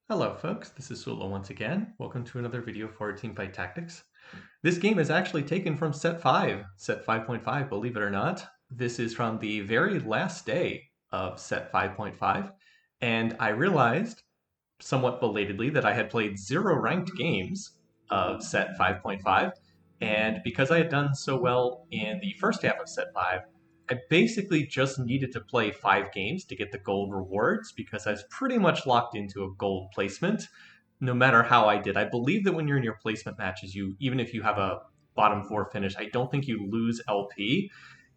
Hello folks, this is Sula once again. Welcome to another video for Teamfight Tactics. This game is actually taken from set 5, set 5.5, believe it or not. This is from the very last day of set 5.5, and I realized, somewhat belatedly, that I had played 0 ranked games of set 5.5, and because I had done so well in the first half of set 5, I basically just needed to play 5 games to get the gold rewards because I was pretty much locked into a gold placement no matter how I did. I believe that when you're in your placement matches, even if you have a bottom 4 finish, I don't think you lose LP.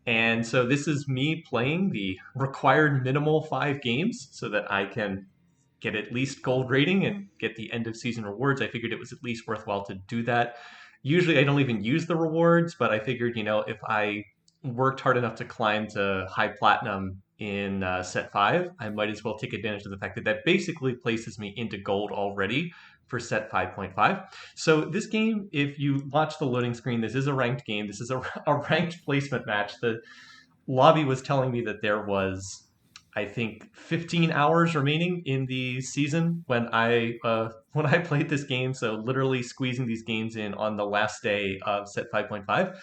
And so this is me playing the required minimal 5 games so that I can get at least gold rating and get the end of season rewards. I figured it was at least worthwhile to do that. Usually I don't even use the rewards, but I figured, if I worked hard enough to climb to high platinum in set 5, I might as well take advantage of the fact that that basically places me into gold already for set 5.5. So this game, if you watch the loading screen, this is a ranked game. This is a ranked placement match. The lobby was telling me that there was, I think, 15 hours remaining in the season when I played this game. So literally squeezing these games in on the last day of set 5.5.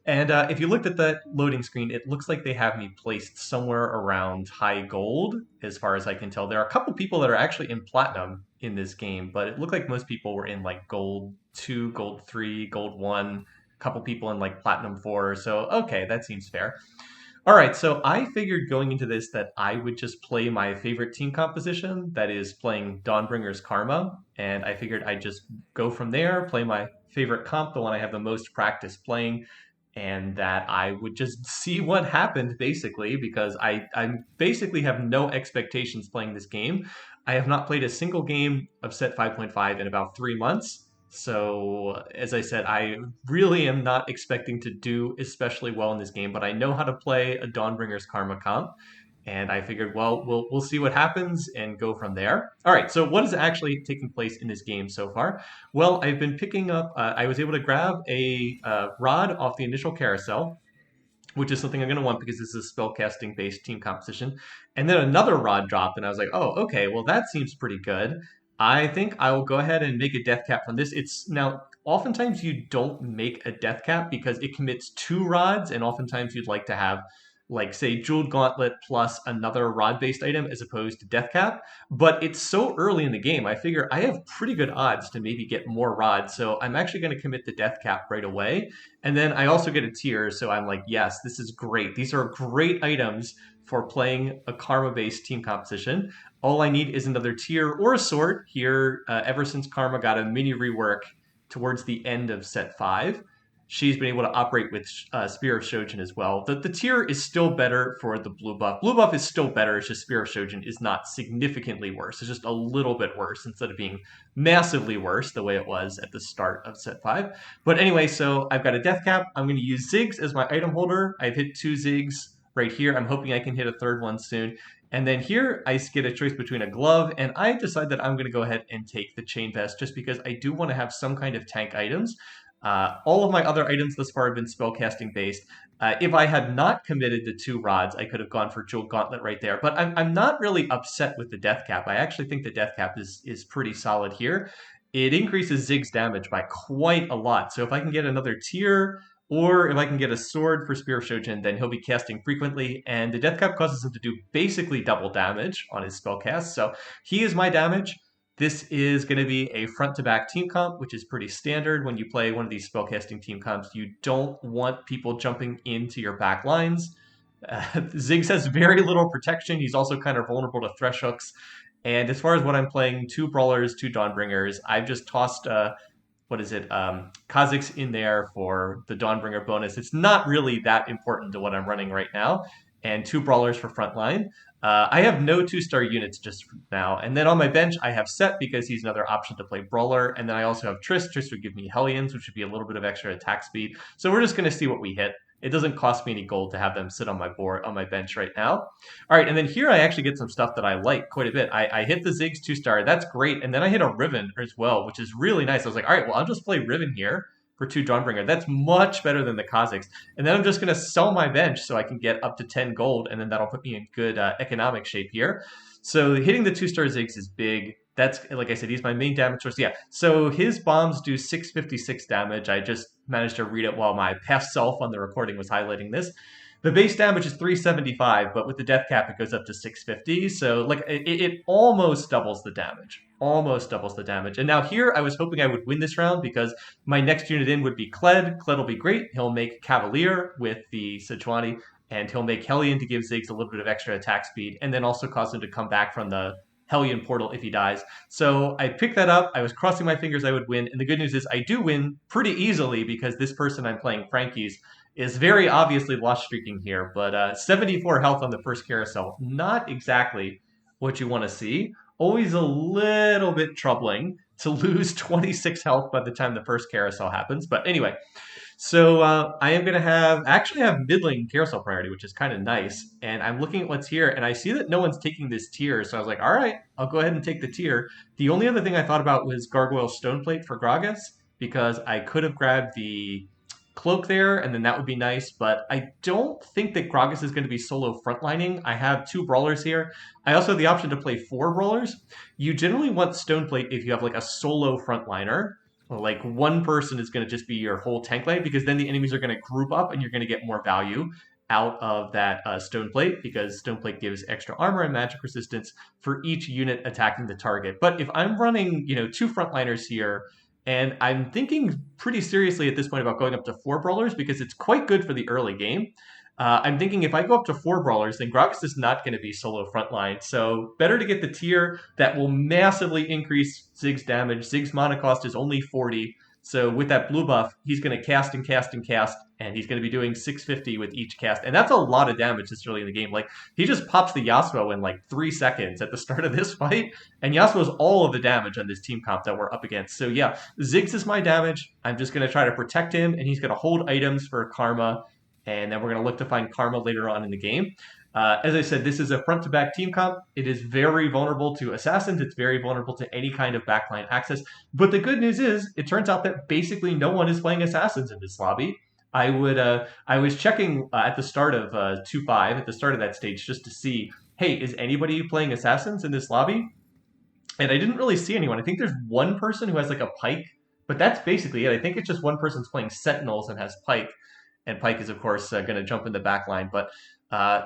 And if you looked at that loading screen, it looks like they have me placed somewhere around high gold, as far as I can tell. There are a couple people that are actually in platinum in this game, but it looked like most people were in like gold 2, gold 3, gold 1, a couple people in like platinum 4. So, okay, that seems fair. All right, so I figured going into this that I would just play my favorite team composition, that is playing Dawnbringer's Karma, and I figured I'd just go from there, play my favorite comp, the one I have the most practice playing, and that I would just see what happened basically, because I basically have no expectations playing this game. I have not played a single game of set 5.5 in about 3 months. So, as I said, I really am not expecting to do especially well in this game, but I know how to play a Dawnbringer's Karma comp. And I figured, well, we'll see what happens and go from there. All right, so what is actually taking place in this game so far? Well, I've been picking up, I was able to grab a rod off the initial carousel, which is something I'm going to want because this is a spellcasting based team composition. And then another rod dropped, and I was like, oh, okay, well, that seems pretty good. I think I will go ahead and make a death cap from this. It's now, oftentimes you don't make a death cap because it commits 2 rods, and oftentimes you'd like to have, like, say, Jeweled Gauntlet plus another rod based item as opposed to death cap. But it's so early in the game, I figure I have pretty good odds to maybe get more rods. So I'm actually going to commit the death cap right away. And then I also get a tier, so I'm like, yes, this is great. These are great items for playing a karma-based team composition. All I need is another tier or a sword here. Ever since Karma got a mini rework towards the end of set 5, she's been able to operate with Spear of Shojin as well. The tier is still better for the blue buff. Blue buff is still better, it's just Spear of Shojin is not significantly worse. It's just a little bit worse instead of being massively worse the way it was at the start of set 5. But anyway, so I've got a death cap. I'm going to use Ziggs as my item holder. I've hit 2 Ziggs right here. I'm hoping I can hit a third one soon. And then here I get a choice between a glove, and I decide that I'm going to go ahead and take the chain vest just because I do want to have some kind of tank items. All of my other items thus far have been spellcasting based. If I had not committed to 2 rods, I could have gone for Jewel Gauntlet right there. But I'm not really upset with the death cap. I actually think the death cap is pretty solid here. It increases Zig's damage by quite a lot. So if I can get another tier, or if I can get a sword for Spear of Shojin, then he'll be casting frequently, and the death cap causes him to do basically double damage on his spellcast. So he is my damage. This is going to be a front-to-back team comp, which is pretty standard when you play one of these spellcasting team comps. You don't want people jumping into your back lines. Ziggs has very little protection. He's also kind of vulnerable to thresh hooks. And as far as what I'm playing, 2 brawlers, 2 Dawnbringers. I've just tossed Kha'Zix in there for the Dawnbringer bonus. It's not really that important to what I'm running right now. And 2 brawlers for frontline. I have no 2-star units just now. And then on my bench, I have Set because he's another option to play Brawler. And then I also have Triss. Triss would give me Hellions, which would be a little bit of extra attack speed. So we're just going to see what we hit. It doesn't cost me any gold to have them sit on my board, on my bench right now. All right, and then here I actually get some stuff that I like quite a bit. I hit the Ziggs 2-star. That's great. And then I hit a Riven as well, which is really nice. I was like, all right, well, I'll just play Riven here for 2 Dawnbringer. That's much better than the Kha'Zix. And then I'm just going to sell my bench so I can get up to 10 gold, and then that'll put me in good economic shape here. So hitting the 2-star Ziggs is big. That's, like I said, he's my main damage source. Yeah, so his bombs do 656 damage. I just managed to read it while my past self on the recording was highlighting this. The base damage is 375, but with the death cap, it goes up to 650. So like it almost doubles the damage. Almost doubles the damage. And now here, I was hoping I would win this round because my next unit in would be Kled. Kled will be great. He'll make Cavalier with the Sejuani, and he'll make Hellion to give Ziggs a little bit of extra attack speed, and then also cause him to come back from the Hellion portal if he dies. So I picked that up. I was crossing my fingers I would win. And the good news is I do win pretty easily because this person I'm playing, Frankie's, is very obviously lost streaking here. But 74 health on the first carousel, not exactly what you want to see. Always a little bit troubling to lose 26 health by the time the first carousel happens. But anyway, so I am going to actually have middling carousel priority, which is kind of nice. And I'm looking at what's here, and I see that no one's taking this tier. So I was like, all right, I'll go ahead and take the tier. The only other thing I thought about was Gargoyle Stoneplate for Gragas, because I could have grabbed the cloak there, and then that would be nice. But I don't think that Gragas is going to be solo frontlining. I have 2 brawlers here. I also have the option to play 4 brawlers. You generally want Stoneplate if you have like a solo frontliner. Like one person is going to just be your whole tank lane, because then the enemies are going to group up and you're going to get more value out of that stone plate, because stone plate gives extra armor and magic resistance for each unit attacking the target. But if I'm running, 2 frontliners here, and I'm thinking pretty seriously at this point about going up to 4 brawlers because it's quite good for the early game. I'm thinking if I go up to 4 brawlers, then Gragas is not going to be solo frontline. So better to get the tier that will massively increase Ziggs damage. Ziggs mana cost is only 40. So with that blue buff, he's going to cast and cast and cast, and he's going to be doing 650 with each cast. And that's a lot of damage this early in the game. Like, he just pops the Yasuo in like 3 seconds at the start of this fight, and Yasuo's all of the damage on this team comp that we're up against. So yeah, Ziggs is my damage. I'm just going to try to protect him, and he's going to hold items for Karma, and then we're going to look to find Karma later on in the game. As I said, this is a front-to-back team comp. It is very vulnerable to assassins. It's very vulnerable to any kind of backline access. But the good news is, it turns out that basically no one is playing assassins in this lobby. I was checking at the start of 2.5, at the start of that stage, just to see, hey, is anybody playing assassins in this lobby? And I didn't really see anyone. I think there's one person who has like a pike, but that's basically it. I think it's just one person's playing sentinels and has pike. And Pike is, of course, going to jump in the backline. But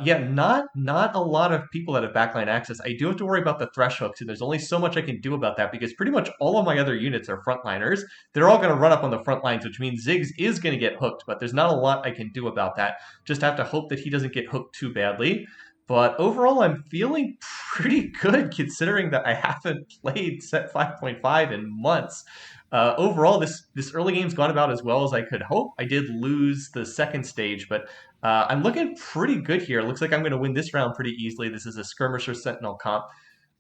yeah, not a lot of people that have backline access. I do have to worry about the thresh hooks, and there's only so much I can do about that because pretty much all of my other units are frontliners. They're all going to run up on the front lines, which means Ziggs is going to get hooked, but there's not a lot I can do about that. Just have to hope that he doesn't get hooked too badly. But overall, I'm feeling pretty good considering that I haven't played set 5.5 in months. Overall, this early game's gone about as well as I could hope. I did lose the second stage, but I'm looking pretty good here. Looks like I'm going to win this round pretty easily. This is a skirmisher sentinel comp,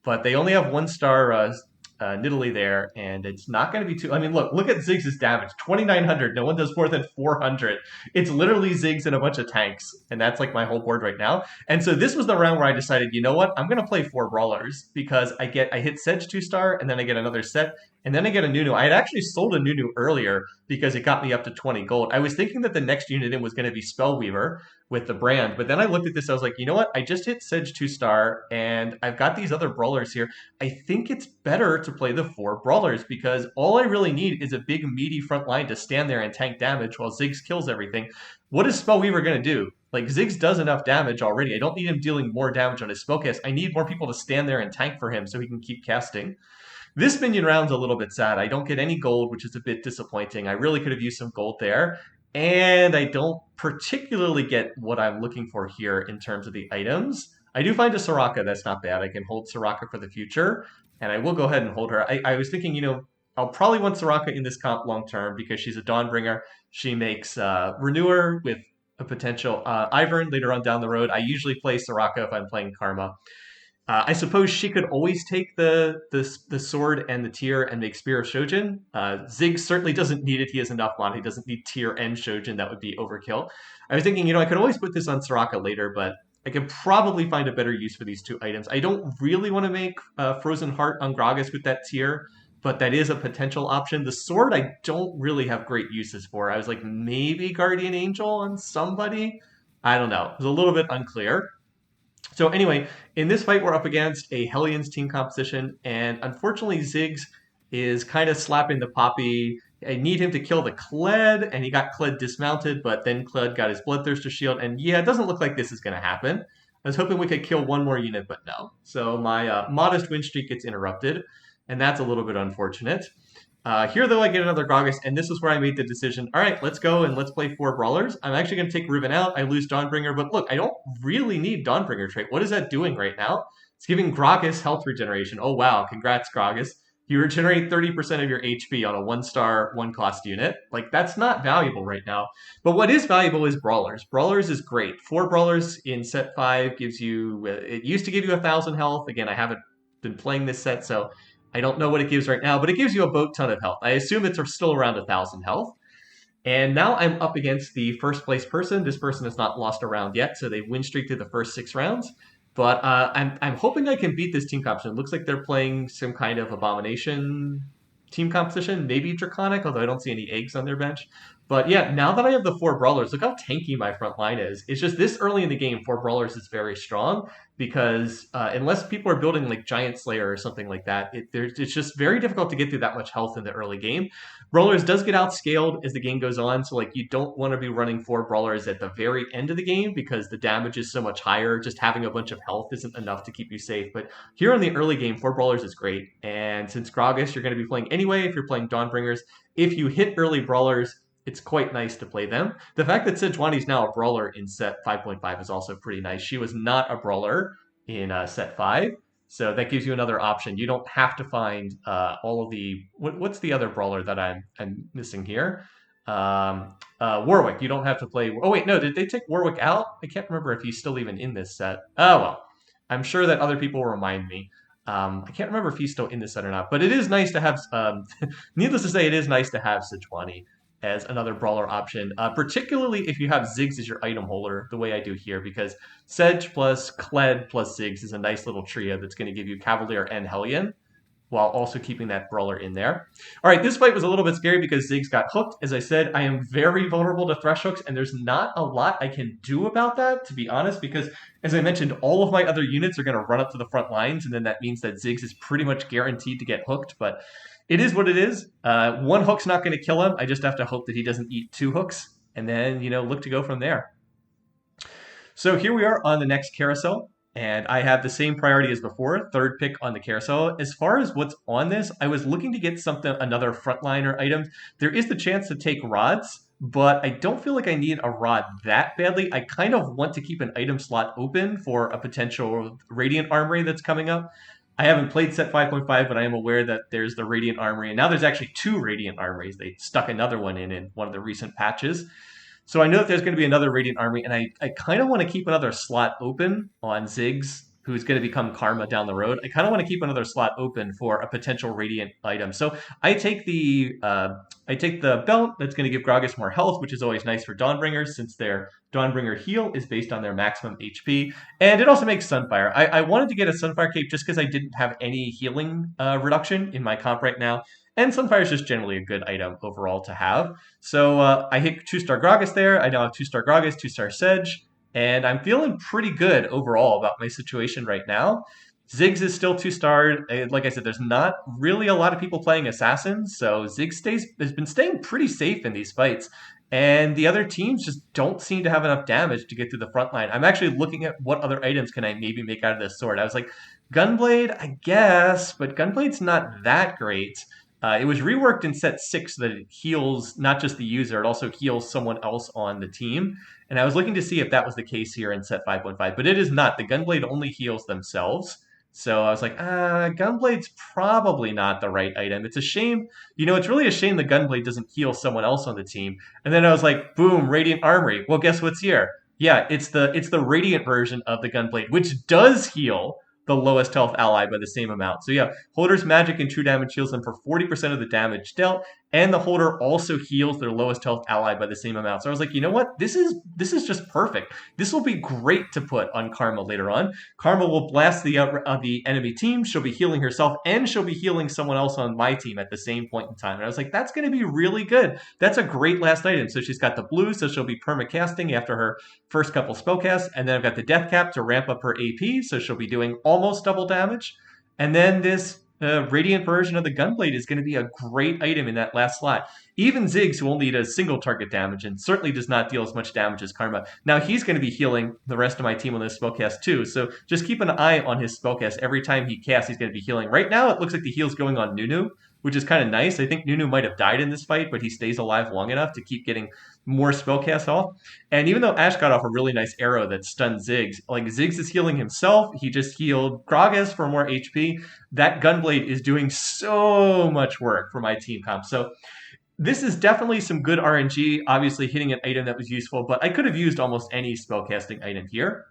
but they only have 1-star Nidalee there, and it's not going to be too... I mean, look at Ziggs' damage. 2,900. No one does more than 400. It's literally Ziggs and a bunch of tanks, and that's like my whole board right now. And so this was the round where I decided, you know what? I'm going to play 4 brawlers because I hit Sedge 2-star, and then I get another set, and then I get a Nunu. I had actually sold a Nunu earlier because it got me up to 20 gold. I was thinking that the next unit in was going to be Spellweaver with the brand, but then I looked at this, I was like, you know what? I just hit Sedge 2-star, and I've got these other brawlers here. I think it's better to play the 4 brawlers because all I really need is a big meaty front line to stand there and tank damage while Ziggs kills everything. What is Spellweaver going to do? Like, Ziggs does enough damage already. I don't need him dealing more damage on his spellcast. I need more people to stand there and tank for him so he can keep casting. This minion round's a little bit sad. I don't get any gold, which is a bit disappointing. I really could have used some gold there. And I don't particularly get what I'm looking for here in terms of the items. I do find a Soraka. That's not bad. I can hold Soraka for the future. And I will go ahead and hold her. I was thinking, I'll probably want Soraka in this comp long term because she's a Dawnbringer. She makes Renewer with a potential Ivern later on down the road. I usually play Soraka if I'm playing Karma. I suppose she could always take the sword and the tier and make Spear of Shojin. Ziggs certainly doesn't need it. He has enough mana. He doesn't need tier and Shojin. That would be overkill. I was thinking, I could always put this on Soraka later, but I could probably find a better use for these 2 items. I don't really want to make Frozen Heart on Gragas with that tier, but that is a potential option. The sword I don't really have great uses for. I was like, maybe Guardian Angel on somebody? I don't know. It was a little bit unclear. So anyway, in this fight, we're up against a Hellions team composition, and unfortunately, Ziggs is kind of slapping the Poppy. I need him to kill the Kled, and he got Kled dismounted, but then Kled got his Bloodthirster shield, and yeah, it doesn't look like this is going to happen. I was hoping we could kill one more unit, but no. So my modest win streak gets interrupted, and that's a little bit unfortunate. Here, though, I get another Gragas, and this is where I made the decision. All right, let's go and let's play 4 Brawlers. I'm actually going to take Riven out. I lose Dawnbringer, but look, I don't really need Dawnbringer trait. What is that doing right now? It's giving Gragas health regeneration. Oh, wow. Congrats, Gragas. You regenerate 30% of your HP on a 1-star, 1-cost unit. Like, that's not valuable right now. But what is valuable is Brawlers. Brawlers is great. 4 Brawlers in set 5 gives you... it used to give you 1,000 health. Again, I haven't been playing this set, so I don't know what it gives right now, but it gives you a boat ton of health. I assume it's still around 1,000 health. And now I'm up against the first place person. This person has not lost a round yet, so they win streak through the first 6 rounds. But I'm hoping I can beat this team composition. It looks like they're playing some kind of abomination team composition, maybe Draconic, although I don't see any eggs on their bench. But yeah, now that I have the 4 Brawlers, look how tanky my front line is. It's just this early in the game, 4 Brawlers is very strong because unless people are building like Giant Slayer or something like that, it's just very difficult to get through that much health in the early game. Brawlers does get outscaled as the game goes on, so like you don't want to be running 4 Brawlers at the very end of the game because the damage is so much higher. Just having a bunch of health isn't enough to keep you safe. But here in the early game, 4 Brawlers is great. And since Gragas, you're going to be playing anyway if you're playing Dawnbringers. If you hit early Brawlers, it's quite nice to play them. The fact that Sejuani is now a brawler in set 5.5 is also pretty nice. She was not a brawler in set 5, so that gives you another option. You don't have to find all of the... what's the other brawler that I'm missing here? Warwick. You don't have to play... Oh, wait, no, did they take Warwick out? I can't remember if he's still even in this set. Oh, well. I'm sure that other people will remind me. I can't remember if he's still in this set or not, but it is nice to have... needless to say, it is nice to have Sejuani as another brawler option, particularly if you have Ziggs as your item holder, the way I do here, because Sedge plus Kled plus Ziggs is a nice little trio that's going to give you Cavalier and Hellion, while also keeping that brawler in there. All right, this fight was a little bit scary because Ziggs got hooked. As I said, I am very vulnerable to thresh hooks, and there's not a lot I can do about that, to be honest, because, as I mentioned, all of my other units are going to run up to the front lines, and then that means that Ziggs is pretty much guaranteed to get hooked, but it is what it is. 1 hook's not going to kill him. I just have to hope that he doesn't eat 2 hooks, and then, look to go from there. So here we are on the next carousel, and I have the same priority as before, 3rd pick on the carousel. As far as what's on this, I was looking to get another frontliner item. There is the chance to take rods, but I don't feel like I need a rod that badly. I kind of want to keep an item slot open for a potential Radiant Armory that's coming up. I haven't played set 5.5, but I am aware that there's the Radiant Armory, and now there's actually 2 Radiant Armories. They stuck another one in one of the recent patches. So I know that there's going to be another Radiant Armory, and I kind of want to keep another slot open on Ziggs, who's going to become Karma down the road. I kind of want to keep another slot open for a potential Radiant item. So I take the belt that's going to give Gragas more health, which is always nice for Dawnbringers, since their Dawnbringer heal is based on their maximum HP. And it also makes Sunfire. I wanted to get a Sunfire cape just because I didn't have any healing reduction in my comp right now. And Sunfire is just generally a good item overall to have. So I hit 2-star Gragas there. I now have 2-star Gragas, 2-star Sedge. And I'm feeling pretty good overall about my situation right now. Ziggs is still 2-star. Like I said, there's not really a lot of people playing Assassins, so Ziggs has been staying pretty safe in these fights. And the other teams just don't seem to have enough damage to get through the front line. I'm actually looking at what other items can I maybe make out of this sword. I was like, Gunblade, I guess, but Gunblade's not that great. It was reworked in set 6 so that it heals not just the user, it also heals someone else on the team. And I was looking to see if that was the case here in set 5.5, but it is not. The Gunblade only heals themselves. So I was like, Gunblade's probably not the right item. It's a shame. It's really a shame the Gunblade doesn't heal someone else on the team. And then I was like, boom, Radiant Armory. Well, guess what's here? Yeah, it's the Radiant version of the Gunblade, which does heal the lowest health ally by the same amount. So yeah, Holder's magic and true damage heals them for 40% of the damage dealt, and the holder also heals their lowest health ally by the same amount. So I was like, you know what? This is just perfect. This will be great to put on Karma later on. Karma will blast the enemy team. She'll be healing herself, and she'll be healing someone else on my team at the same point in time. And I was like, that's going to be really good. That's a great last item. So she's got the blue, so she'll be permacasting after her first couple spellcasts, and then I've got the death cap to ramp up her AP, so she'll be doing almost double damage. And then this Radiant version of the Gunblade is going to be a great item in that last slot. Even Ziggs, who only does single target damage and certainly does not deal as much damage as Karma, now he's going to be healing the rest of my team on this spellcast too. So just keep an eye on his spellcast. Every time he casts, he's going to be healing. Right now, it looks like the heal's going on Nunu, which is kind of nice. I think Nunu might have died in this fight, but he stays alive long enough to keep getting more spellcasts off. And even though Ash got off a really nice arrow that stunned Ziggs, like Ziggs is healing himself. He just healed Gragas for more HP. That Gunblade is doing so much work for my team comp. So this is definitely some good RNG, obviously hitting an item that was useful, but I could have used almost any spellcasting item here.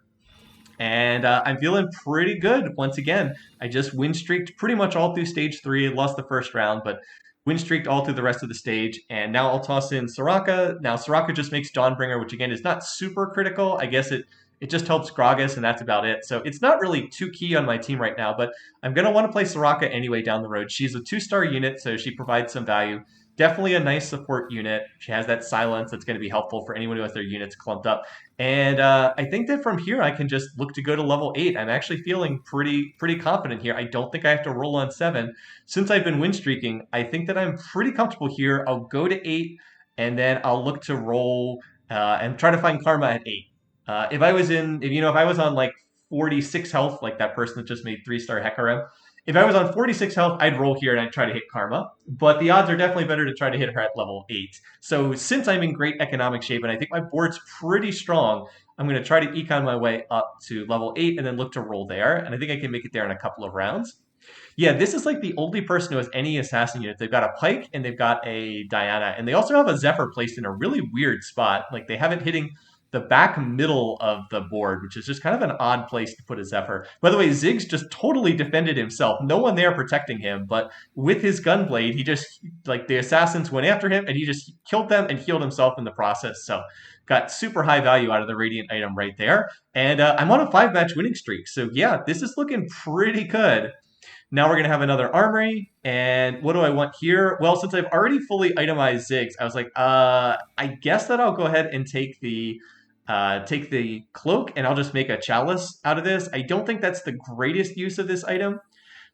And I'm feeling pretty good once again. I just win streaked pretty much all through stage 3, lost the first round, but win streaked all through the rest of the stage. And now I'll toss in Soraka. Now Soraka just makes Dawnbringer, which again is not super critical. I guess it just helps Gragas, and that's about it. So it's not really too key on my team right now, but I'm going to want to play Soraka anyway down the road. She's a 2-star unit, so she provides some value. Definitely a nice support unit. She has that silence that's going to be helpful for anyone who has their units clumped up. And I think that from here I can just look to go to level 8. I'm actually feeling pretty confident here. I don't think I have to roll on 7. Since I've been win streaking, I think that I'm pretty comfortable here. I'll go to 8, and then I'll look to roll and try to find Karma at 8. If I was on like 46 health, like that person that just made 3-star Hecarim, if I was on 46 health, I'd roll here and I'd try to hit Karma. But the odds are definitely better to try to hit her at level 8. So since I'm in great economic shape and I think my board's pretty strong, I'm going to try to econ my way up to level 8 and then look to roll there. And I think I can make it there in a couple of rounds. Yeah, this is like the only person who has any assassin units. They've got a Pike and they've got a Diana. And they also have a Zephyr placed in a really weird spot. Like they have it hitting the back middle of the board, which is just kind of an odd place to put a Zephyr. By the way, Ziggs just totally defended himself. No one there protecting him, but with his Gunblade, he just, like, the assassins went after him, and he just killed them and healed himself in the process. So got super high value out of the Radiant item right there. And I'm on a 5-match winning streak. So yeah, this is looking pretty good. Now we're going to have another armory. And what do I want here? Well, since I've already fully itemized Ziggs, I was like, I guess that I'll go ahead and take the cloak, and I'll just make a chalice out of this. I don't think that's the greatest use of this item.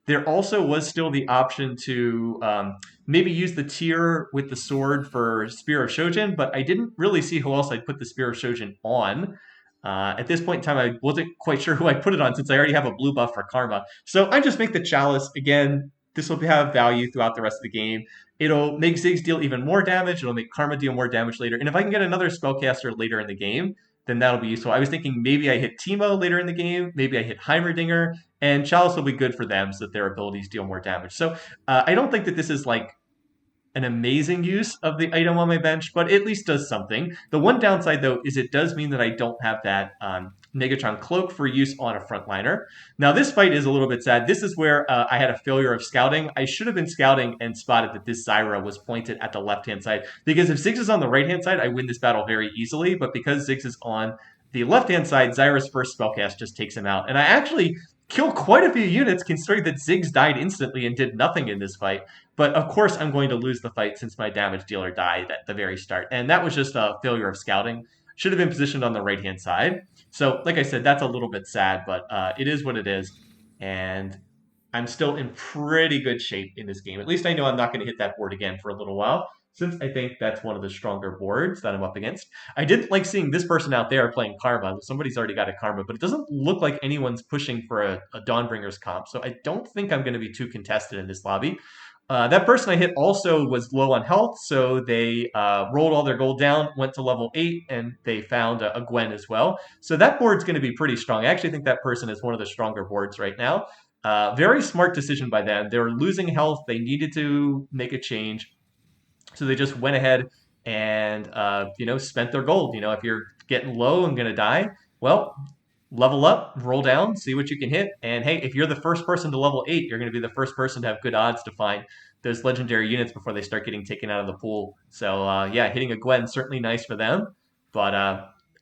There also was still the option to maybe use the tier with the sword for Spear of Shojin, but I didn't really see who else I'd put the Spear of Shojin on. At this point in time, I wasn't quite sure who I put it on since I already have a blue buff for Karma. So I just make the chalice. Again, this will have value throughout the rest of the game. It'll make Ziggs deal even more damage. It'll make Karma deal more damage later. And if I can get another spellcaster later in the game, then that'll be useful. I was thinking maybe I hit Teemo later in the game. Maybe I hit Heimerdinger. And Chalice will be good for them so that their abilities deal more damage. So I don't think that this is like an amazing use of the item on my bench, but it at least does something. The one downside, though, is it does mean that I don't have that Negatron Cloak for use on a frontliner. Now, this fight is a little bit sad. This is where I had a failure of scouting. I should have been scouting and spotted that this Zyra was pointed at the left-hand side, because if Ziggs is on the right-hand side, I win this battle very easily, but because Ziggs is on the left-hand side, Zyra's first spellcast just takes him out. And I actually kill quite a few units, considering that Ziggs died instantly and did nothing in this fight. But of course, I'm going to lose the fight since my damage dealer died at the very start. And that was just a failure of scouting. Should have been positioned on the right-hand side. So, like I said, that's a little bit sad, but it is what it is. And I'm still in pretty good shape in this game. At least I know I'm not going to hit that board again for a little while, since I think that's one of the stronger boards that I'm up against. I did like seeing this person out there playing Karma. Somebody's already got a Karma, but it doesn't look like anyone's pushing for a Dawnbringer's comp, so I don't think I'm going to be too contested in this lobby. That person I hit also was low on health, so they rolled all their gold down, went to level 8, and they found a Gwen as well. So that board's going to be pretty strong. I actually think that person is one of the stronger boards right now. Very smart decision by them. They were losing health. They needed to make a change. So they just went ahead and, spent their gold. If you're getting low and going to die, well, level up, roll down, see what you can hit. And hey, if you're the first person to level 8, you're going to be the first person to have good odds to find those legendary units before they start getting taken out of the pool. So yeah, hitting a Gwen certainly nice for them, but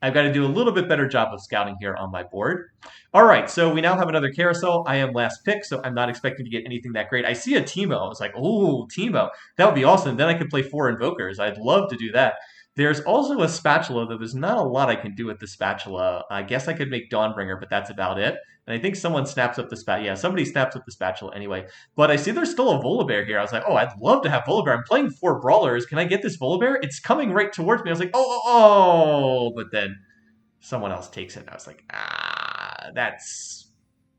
I've got to do a little bit better job of scouting here on my board. All right, so we now have another carousel. I am last pick, so I'm not expecting to get anything that great. I see a Teemo. I was like, oh, Teemo. That would be awesome. Then I could play 4 Invokers. I'd love to do that. There's also a spatula, though there's not a lot I can do with the spatula. I guess I could make Dawnbringer, but that's about it. And I think someone snaps up the spatula. Yeah, somebody snaps up the spatula anyway. But I see there's still a Volibear here. I was like, oh, I'd love to have Volibear. I'm playing 4 Brawlers. Can I get this Volibear? It's coming right towards me. I was like, oh. But then someone else takes it. And I was like, that's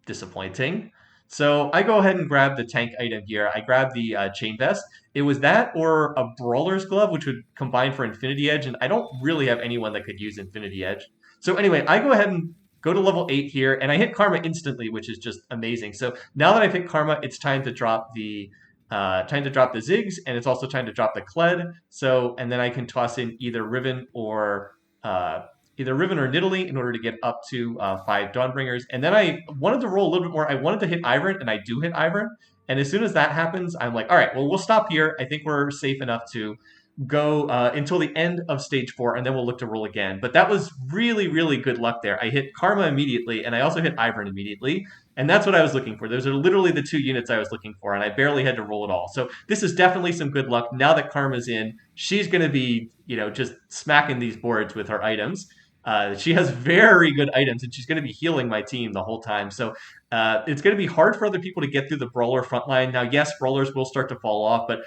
disappointing. So I go ahead and grab the tank item here. I grab the chain vest. It was that or a brawler's glove, which would combine for Infinity Edge, and I don't really have anyone that could use Infinity Edge. So anyway, I go ahead and go to level 8 here, and I hit Karma instantly, which is just amazing. So now that I've hit Karma, it's time to drop the Ziggs, and it's also time to drop the Kled. So and then I can toss in either Riven or Nidalee in order to get up to 5 Dawnbringers. And then I wanted to roll a little bit more. I wanted to hit Ivern, and I do hit Ivern. And as soon as that happens, I'm like, all right, well, we'll stop here. I think we're safe enough to go until the end of stage 4, and then we'll look to roll again. But that was really, really good luck there. I hit Karma immediately, and I also hit Ivern immediately. And that's what I was looking for. Those are literally the 2 units I was looking for, and I barely had to roll at all. So this is definitely some good luck. Now that Karma's in, she's going to be, just smacking these boards with her items. She has very good items, and she's going to be healing my team the whole time. So it's going to be hard for other people to get through the brawler front line. Now, yes, brawlers will start to fall off, but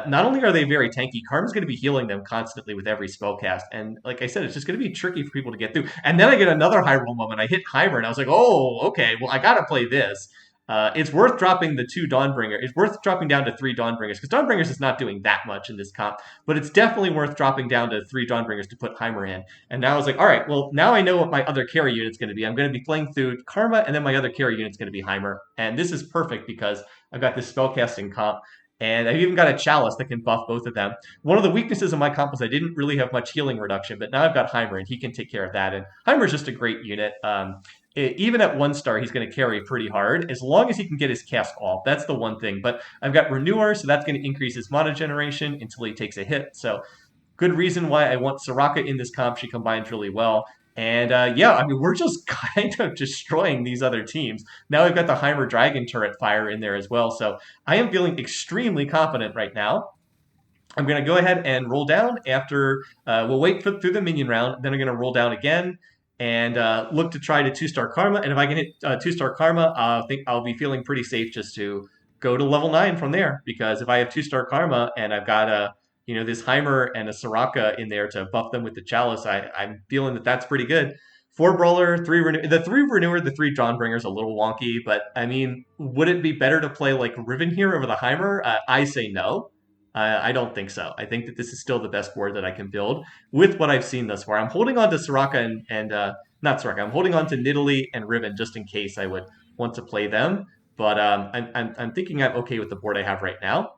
not only are they very tanky, Karma's going to be healing them constantly with every spell cast. And like I said, it's just going to be tricky for people to get through. And then I get another high roll moment. I hit Hybrid, and I was like, oh, okay, well, I got to play this. It's worth dropping the 2 Dawnbringer. It's worth dropping down to 3 Dawnbringers, because Dawnbringers is not doing that much in this comp, but it's definitely worth dropping down to 3 Dawnbringers to put Heimer in. And now I was like, all right, well, now I know what my other carry unit's going to be. I'm going to be playing through Karma, and then my other carry unit's going to be Heimer. And this is perfect because I've got this spellcasting comp, and I've even got a Chalice that can buff both of them. One of the weaknesses of my comp was I didn't really have much healing reduction, but now I've got Heimer, and he can take care of that. And Heimer's just a great unit. Even at 1 star, he's going to carry pretty hard as long as he can get his cast off. That's the one thing. But I've got Renewer, so that's going to increase his mana generation until he takes a hit. So good reason why I want Soraka in this comp. She combines really well. And yeah, I mean, we're just kind of destroying these other teams. Now we've got the Heimer Dragon turret fire in there as well. So I am feeling extremely confident right now. I'm going to go ahead and roll down after, we'll wait through the minion round. Then I'm going to roll down again and look to try to 2-star Karma. And if I can hit 2-star Karma, I think I'll be feeling pretty safe just to go to level 9 from there. Because if I have 2-star Karma and I've got this Heimer and a Soraka in there to buff them with the Chalice, I'm feeling that that's pretty good. 4 Brawler, 3 Renewer. The 3 Renewer, the 3 Dawnbringer is a little wonky, but I mean, would it be better to play like Riven here over the Heimer? I say no. I don't think so. I think that this is still the best board that I can build with what I've seen thus far. I'm holding on to Soraka and not Soraka. I'm holding on to Nidalee and Riven just in case I would want to play them. But I'm thinking I'm okay with the board I have right now.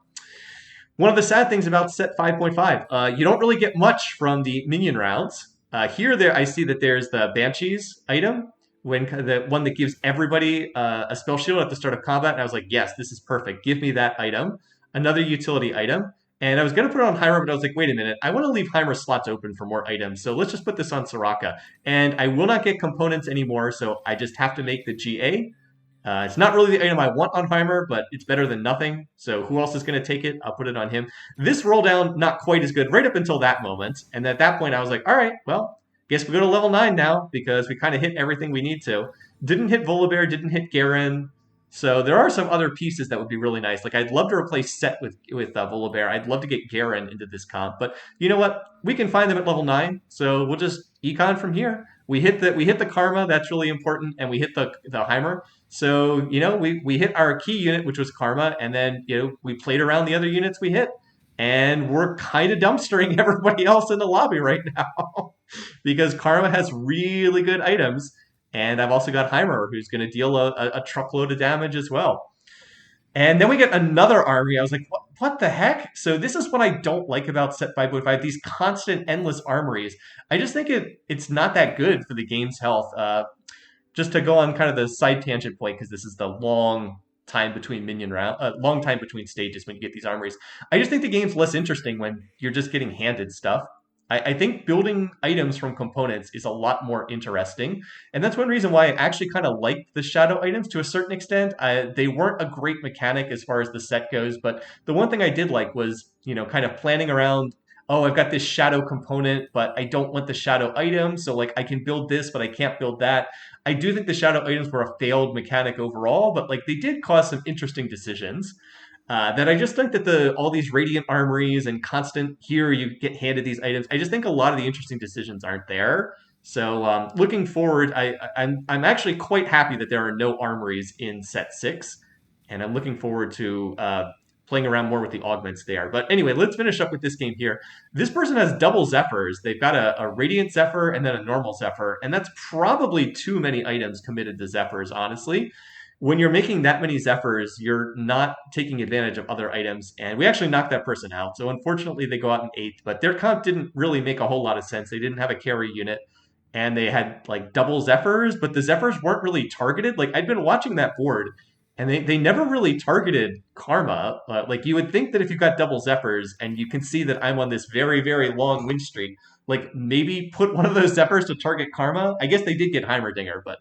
One of the sad things about set 5.5, you don't really get much from the minion rounds. There I see that there's the Banshees item, the one that gives everybody a spell shield at the start of combat. And I was like, yes, this is perfect. Give me that item. Another utility item. And I was going to put it on Heimer, but I was like, wait a minute. I want to leave Heimer slots open for more items. So let's just put this on Soraka. And I will not get components anymore, so I just have to make the GA. It's not really the item I want on Heimer, but it's better than nothing. So who else is going to take it? I'll put it on him. This roll down, not quite as good right up until that moment. And at that point, I was like, all right, well, guess we go to level 9 now because we kind of hit everything we need to. Didn't hit Volibear, didn't hit Garen. So there are some other pieces that would be really nice. Like I'd love to replace Set with Volibear. I'd love to get Garen into this comp, but you know what? We can find them at level 9. So we'll just econ from here. We hit the Karma. That's really important, and we hit the Heimer. So we hit our key unit, which was Karma, and then we played around the other units we hit, and we're kind of dumpstering everybody else in the lobby right now because Karma has really good items. And I've also got Heimer, who's going to deal a truckload of damage as well. And then we get another army. I was like, what the heck? So this is what I don't like about set 5.5, these constant, endless armories. I just think it's not that good for the game's health. just to go on kind of the side tangent point, because this is the long time between stages when you get these armories. I just think the game's less interesting when you're just getting handed stuff. I think building items from components is a lot more interesting. And that's one reason why I actually kind of liked the shadow items to a certain extent. They weren't a great mechanic as far as the set goes, but the one thing I did like was, kind of planning around, oh, I've got this shadow component, but I don't want the shadow item. So like I can build this, but I can't build that. I do think the shadow items were a failed mechanic overall, but like they did cause some interesting decisions. That I just think that all these radiant armories and constant here you get handed these items. I just think a lot of the interesting decisions aren't there. So looking forward, I'm actually quite happy that there are no armories in set 6, and I'm looking forward to playing around more with the augments there. But anyway, let's finish up with this game here. This person has double Zephyrs. They've got a radiant Zephyr and then a normal Zephyr, and that's probably too many items committed to Zephyrs, honestly. When you're making that many Zephyrs, you're not taking advantage of other items. And we actually knocked that person out. So unfortunately, they go out in 8th, but their comp didn't really make a whole lot of sense. They didn't have a carry unit, and they had like double Zephyrs, but the Zephyrs weren't really targeted. Like I'd been watching that board, and they never really targeted Karma. Like you would think that if you've got double Zephyrs, and you can see that I'm on this very, very long win streak, like maybe put one of those Zephyrs to target Karma. I guess they did get Heimerdinger, but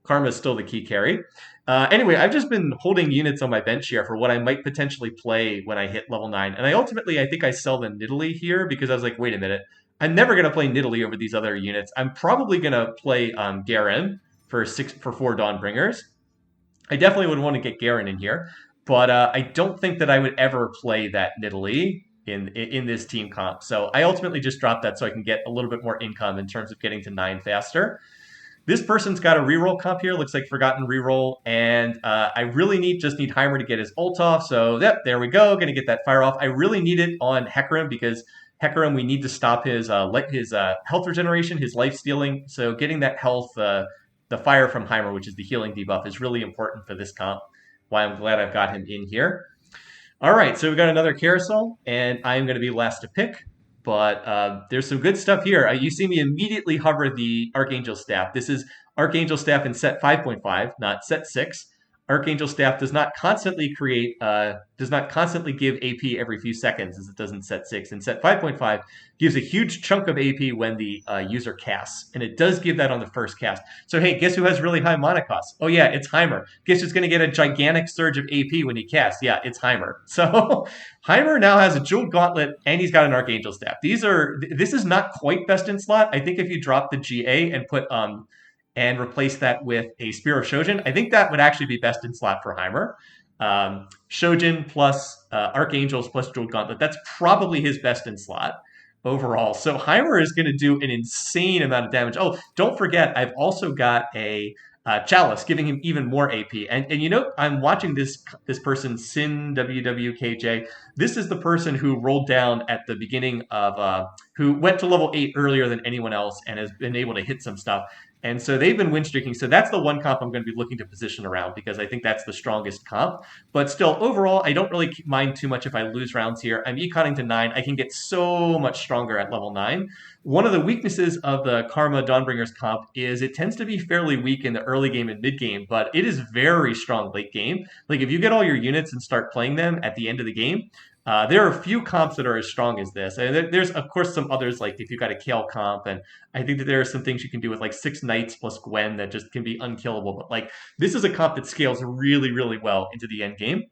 Karma is still the key carry. Anyway, I've just been holding units on my bench here for what I might potentially play when I hit level 9. And I think I sell the Nidalee here because I was like, wait a minute. I'm never going to play Nidalee over these other units. I'm probably going to play Garen for 4 Dawnbringers. I definitely would want to get Garen in here. But I don't think that I would ever play that Nidalee in this team comp. So I ultimately just dropped that so I can get a little bit more income in terms of getting to 9 faster. This person's got a reroll comp here. Looks like Forgotten reroll. And I really just need Heimer to get his ult off. So, yep, there we go. Going to get that fire off. I really need it on Hecarim because Hecarim, we need to stop his health regeneration, his life stealing. So getting that health, the fire from Heimer, which is the healing debuff, is really important for this comp. Why I'm glad I've got him in here. All right, so we've got another carousel, and I'm going to be last to pick. But there's some good stuff here. You see me immediately hover the Archangel Staff. This is Archangel Staff in set 5.5, not set 6. Archangel Staff does not constantly give AP every few seconds as it does in set 6. And set 5.5 gives a huge chunk of AP when the user casts. And it does give that on the first cast. So hey, guess who has really high mana costs? Oh yeah, it's Heimer. Guess who's going to get a gigantic surge of AP when he casts? Yeah, it's Heimer. So Heimer now has a Jeweled Gauntlet and he's got an Archangel Staff. This is not quite best in slot. I think if you drop the GA and put and replace that with a Spear of Shojin, I think that would actually be best in slot for Heimer. Shojin plus Archangels plus Jeweled Gauntlet, that's probably his best in slot overall. So Heimer is going to do an insane amount of damage. Oh, don't forget, I've also got a Chalice, giving him even more AP. And I'm watching this person, Sin WWKJ. This is the person who rolled down at the beginning of, who went to level 8 earlier than anyone else and has been able to hit some stuff. And so they've been win streaking. So that's the one comp I'm going to be looking to position around because I think that's the strongest comp. But still, overall, I don't really mind too much if I lose rounds here. I'm econing to 9. I can get so much stronger at level 9. One of the weaknesses of the Karma Dawnbringers comp is it tends to be fairly weak in the early game and mid game, but it is very strong late game. Like if you get all your units and start playing them at the end of the game, there are a few comps that are as strong as this. And there's, of course, some others, like if you've got a Kale comp, and I think that there are some things you can do with like 6 Knights plus Gwen that just can be unkillable. But like this is a comp that scales really, really well into the end game.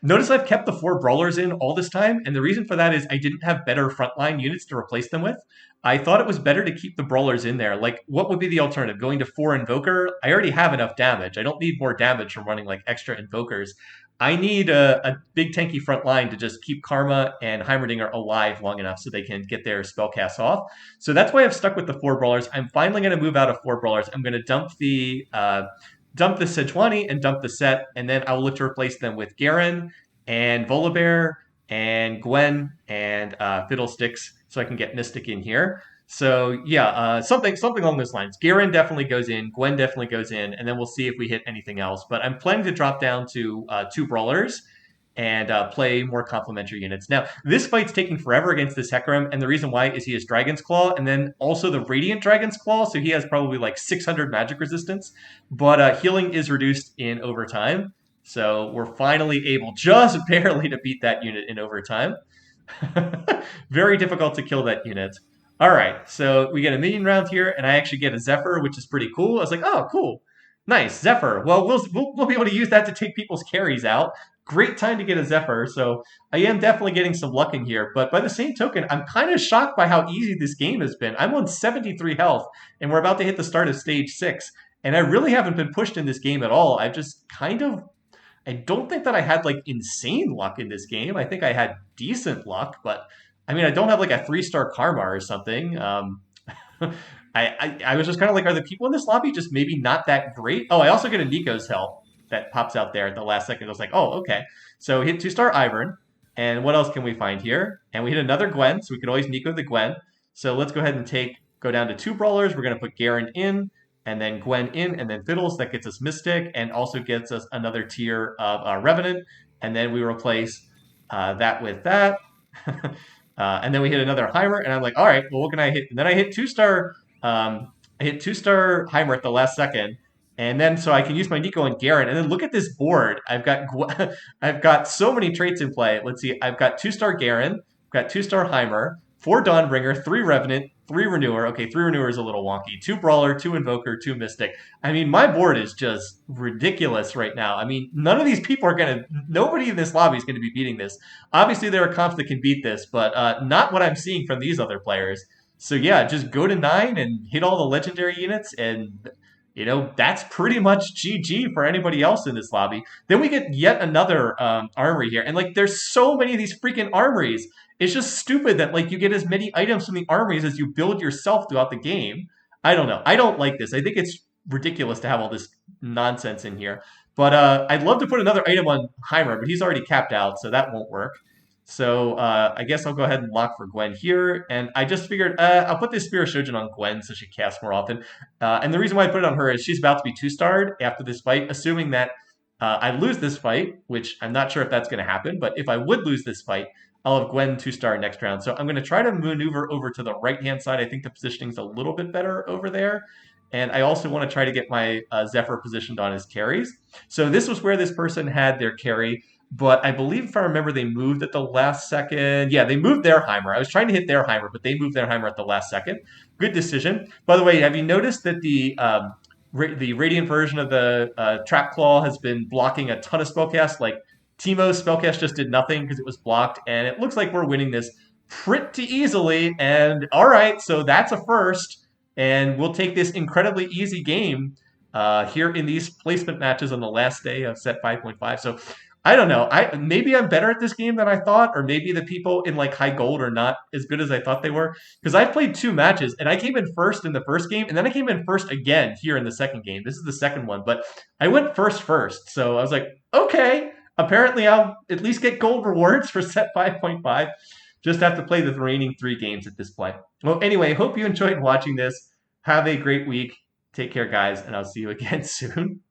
Notice I've kept the 4 Brawlers in all this time, and the reason for that is I didn't have better frontline units to replace them with. I thought it was better to keep the Brawlers in there. Like, what would be the alternative? Going to 4 Invoker? I already have enough damage. I don't need more damage from running like extra Invokers. I need a big tanky front line to just keep Karma and Heimerdinger alive long enough so they can get their spellcasts off. So that's why I've stuck with the 4 Brawlers. I'm finally going to move out of 4 Brawlers. I'm going to dump the Sejuani and dump the set, and then I'll look to replace them with Garen and Volibear and Gwen and Fiddlesticks so I can get Mystic in here. So yeah, something along those lines. Garen definitely goes in, Gwen definitely goes in, and then we'll see if we hit anything else. But I'm planning to drop down to 2 Brawlers and play more complementary units. Now, this fight's taking forever against this Hecarim, and the reason why is he has Dragon's Claw, and then also the Radiant Dragon's Claw, so he has probably like 600 magic resistance, but healing is reduced in overtime, so we're finally able, just barely, to beat that unit in overtime. Very difficult to kill that unit. All right, so we get a minion round here, and I actually get a Zephyr, which is pretty cool. I was like, oh, cool. Nice, Zephyr. Well, we'll be able to use that to take people's carries out. Great time to get a Zephyr, so I am definitely getting some luck in here. But by the same token, I'm kind of shocked by how easy this game has been. I'm on 73 health, and we're about to hit the start of stage 6. And I really haven't been pushed in this game at all. I've just kind of I don't think that I had like insane luck in this game. I think I had decent luck, but I mean, I don't have like a 3-star karma or something. I was just kind of like, are the people in this lobby just maybe not that great? Oh, I also get a Nico's help that pops out there at the last second. I was like, oh, okay. So we hit 2-star Ivern. And what else can we find here? And we hit another Gwen, so we could always Nico the Gwen. So let's go ahead and go down to 2 brawlers. We're going to put Garen in, and then Gwen in, and then Fiddles. That gets us Mystic, and also gets us another tier of Revenant. And then we replace that with that. And then we hit another Heimer, and I'm like, all right, well, what can I hit? And then I hit 2-star Heimer at the last second, and then so I can use my Nico and Garen. And then look at this board. I've got so many traits in play. Let's see. I've got 2-star Garen, I've got 2-star Heimer, 4 Dawnbringer, 3 Revenant, 3 Renewer. Okay, 3 Renewer is a little wonky. 2 Brawler, 2 Invoker, 2 Mystic. I mean, my board is just ridiculous right now. I mean, none of these people are nobody in this lobby is gonna be beating this. Obviously, there are comps that can beat this, but not what I'm seeing from these other players. So yeah, just go to 9 and hit all the legendary units, and that's pretty much GG for anybody else in this lobby. Then we get yet another armory here, and like there's so many of these freaking armories. It's just stupid that like you get as many items from the armories as you build yourself throughout the game. I don't know. I don't like this. I think it's ridiculous to have all this nonsense in here. But I'd love to put another item on Heimer, but he's already capped out, so that won't work. So I guess I'll go ahead and lock for Gwen here. And I just figured I'll put this Spirit Shojin on Gwen so she casts more often. And the reason why I put it on her is she's about to be 2-starred after this fight, assuming that I lose this fight, which I'm not sure if that's going to happen. But if I would lose this fight, I'll have Gwen 2-star next round. So I'm going to try to maneuver over to the right-hand side. I think the positioning's a little bit better over there. And I also want to try to get my Zephyr positioned on his carries. So this was where this person had their carry. But I believe, if I remember, they moved at the last second. Yeah, they moved their Heimer. I was trying to hit their Heimer, but they moved their Heimer at the last second. Good decision. By the way, have you noticed that the Radiant version of the Trap Claw has been blocking a ton of spellcasts? Like, Teemo's spellcast just did nothing because it was blocked, and it looks like we're winning this pretty easily. And all right, so that's a first, and we'll take this incredibly easy game here in these placement matches on the last day of set 5.5. So I don't know. Maybe I'm better at this game than I thought, or maybe the people in like high gold are not as good as I thought they were. Because I played 2 matches, and I came in first in the first game, and then I came in first again here in the second game. This is the second one, but I went first. So I was like, okay, apparently I'll at least get gold rewards for set 5.5. Just have to play the remaining 3 games at this point. Well, anyway, hope you enjoyed watching this. Have a great week. Take care, guys, and I'll see you again soon.